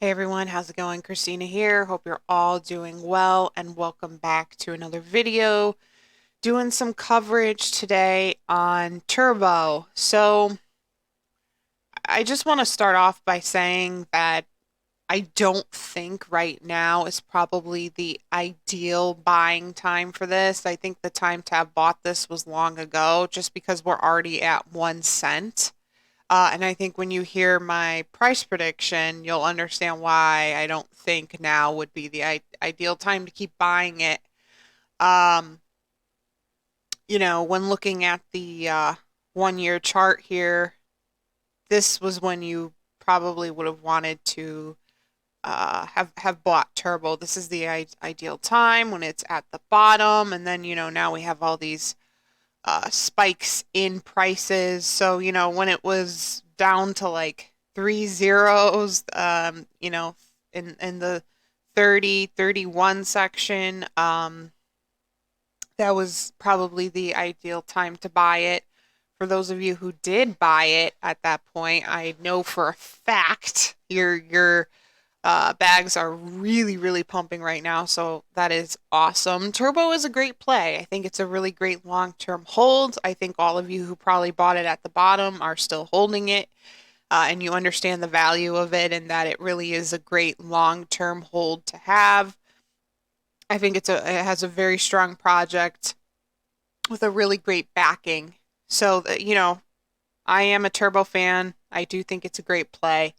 Hey everyone, how's it going? Christina here. Hope you're all doing well and welcome back to another video. Doing some coverage today on Turbo. So, I just want to start off by saying that I don't think right now is probably the ideal buying time for this. I think the time to have bought this was long ago, just because we're already at 1 cent. And I think when you hear my price prediction, you'll understand why I don't think now would be the ideal time to keep buying it. Um, when looking at the 1 year chart here, this was when you probably would have wanted to have bought Turbo. This is the ideal time when it's at the bottom, and then now we have all these spikes in prices. So, when it was down to like three zeros, in the 30, 31 section, that was probably the ideal time to buy it. For those of you who did buy it at that point, I know for a fact your bags are really, really pumping right now, so that is awesome. Turbo is a great play. I think it's a really great long-term hold. I think all of you who probably bought it at the bottom are still holding it, and you understand the value of it and that it really is a great long-term hold to have. I think it has a very strong project with a really great backing. So that, I am a Turbo fan. I do think it's a great play.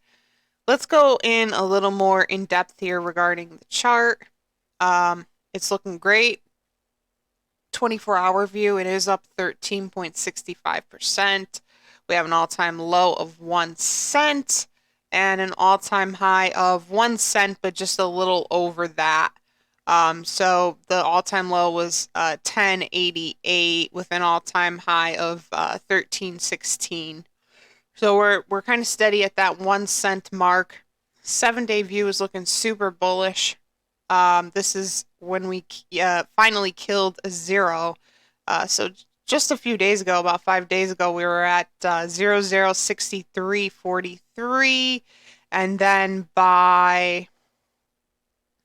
Let's go in a little more in depth here regarding the chart. It's looking great. 24-hour view, it is up 13.65%. We have an all-time low of 1 cent and an all-time high of 1 cent, but just a little over that. So the all-time low was 10.88 with an all-time high of 13.16. So we're kind of steady at that 1 cent mark. 7 day view is looking super bullish. This is when we finally killed a zero. So just a few days ago, about 5 days ago, we were at 0063.43, and then by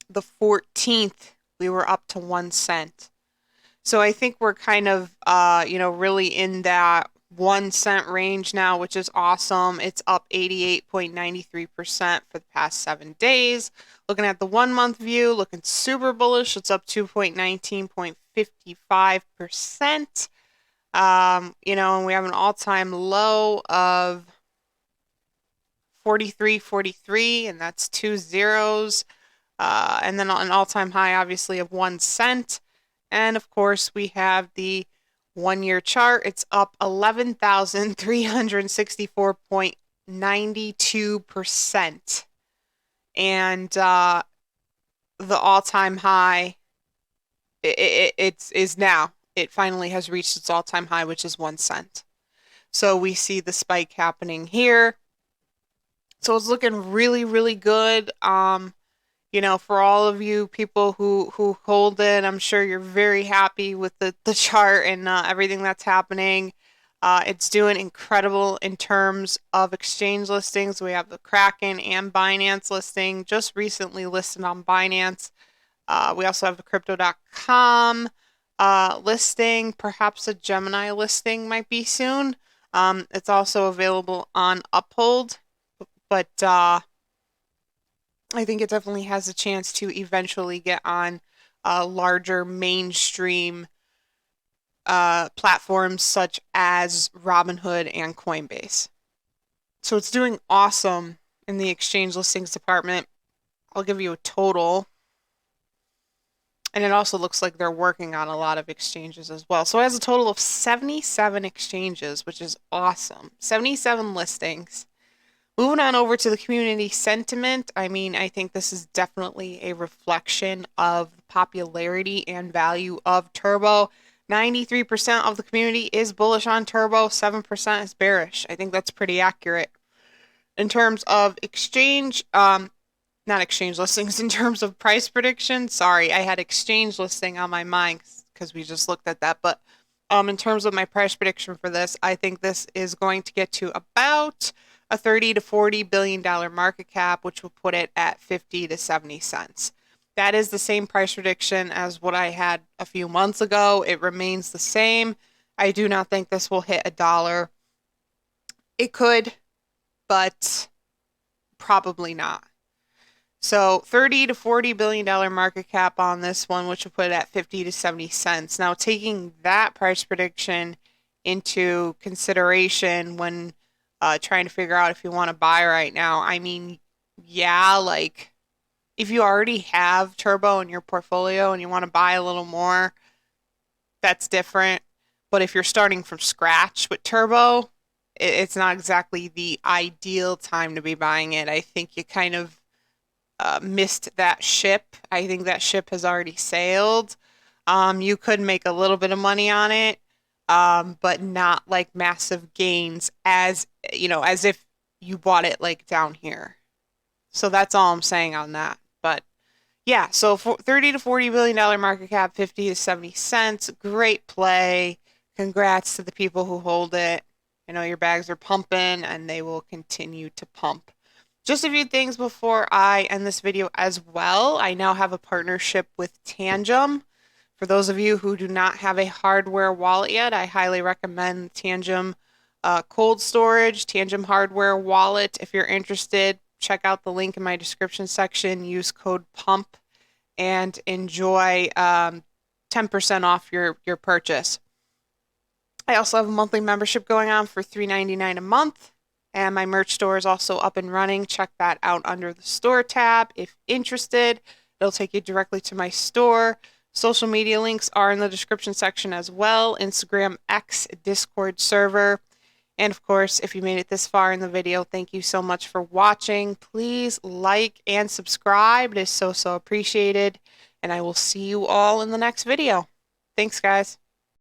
the 14th, we were up to 1 cent. So I think we're kind of, really in that 1 cent range now, which is awesome. It's up 88.93% for the past 7 days. Looking at the 1 month view, looking super bullish. It's up 2.19.55%. And we have an all-time low of 43.43, and that's two zeros. And then an all-time high, obviously, of 1 cent. And of course, we have the 1 year chart. It's up 11,364.92%. And the all-time high is now. It finally has reached its all-time high, which is 1 cent. So we see the spike happening here. So it's looking really, really good. For all of you people who hold it, I'm sure you're very happy with the chart and everything that's happening. It's doing incredible in terms of exchange listings. We have the Kraken and Binance listing just recently listed on Binance. We also have the crypto.com listing. Perhaps a Gemini listing might be soon. It's also available on Uphold, but I think it definitely has a chance to eventually get on larger mainstream platforms such as Robinhood and Coinbase. So it's doing awesome in the exchange listings department. I'll give you a total. And it also looks like they're working on a lot of exchanges as well. So it has a total of 77 exchanges, which is awesome. 77 listings. Moving on over to the community sentiment, I think this is definitely a reflection of the popularity and value of Turbo. 93% of the community is bullish on Turbo, 7% is bearish. I think that's pretty accurate. In terms of not exchange listings, in terms of price prediction, sorry, I had exchange listing on my mind because we just looked at that. But in terms of my price prediction for this, I think this is going to get to about a 30 to 40 billion dollar market cap, which will put it at 50 to 70 cents. That is the same price prediction as what I had a few months ago. It remains the same. I do not think this will hit a dollar. It could, but probably not. So 30 to 40 billion dollar market cap on this one, which will put it at 50 to 70 cents. Now, taking that price prediction into consideration when trying to figure out if you want to buy right now, I mean, yeah, like if you already have Turbo in your portfolio and you want to buy a little more, that's different. But if you're starting from scratch with Turbo, it's not exactly the ideal time to be buying it. I think you kind of missed that ship. I think that ship has already sailed. You could make a little bit of money on it, but not like massive gains as, as if you bought it like down here. So that's all I'm saying on that. But yeah, so for 30 to 40 billion dollar market cap, 50 to 70 cents. Great play. Congrats to the people who hold it. I know your bags are pumping and they will continue to pump. Just a few things before I end this video as well. I now have a partnership with Tangem. For those of you who do not have a hardware wallet yet, I highly recommend Tangem cold storage, Tangem hardware wallet. If you're interested, check out the link in my description section. Use code PUMP and enjoy 10% off your purchase. I also have a monthly membership going on for $3.99 a month. And my merch store is also up and running. Check that out under the store tab. If interested, it'll take you directly to my store. Social media links are in the description section as well. Instagram, X, Discord server. And of course, if you made it this far in the video, thank you so much for watching. Please like and subscribe. It is so appreciated. And I will see you all in the next video. Thanks, guys.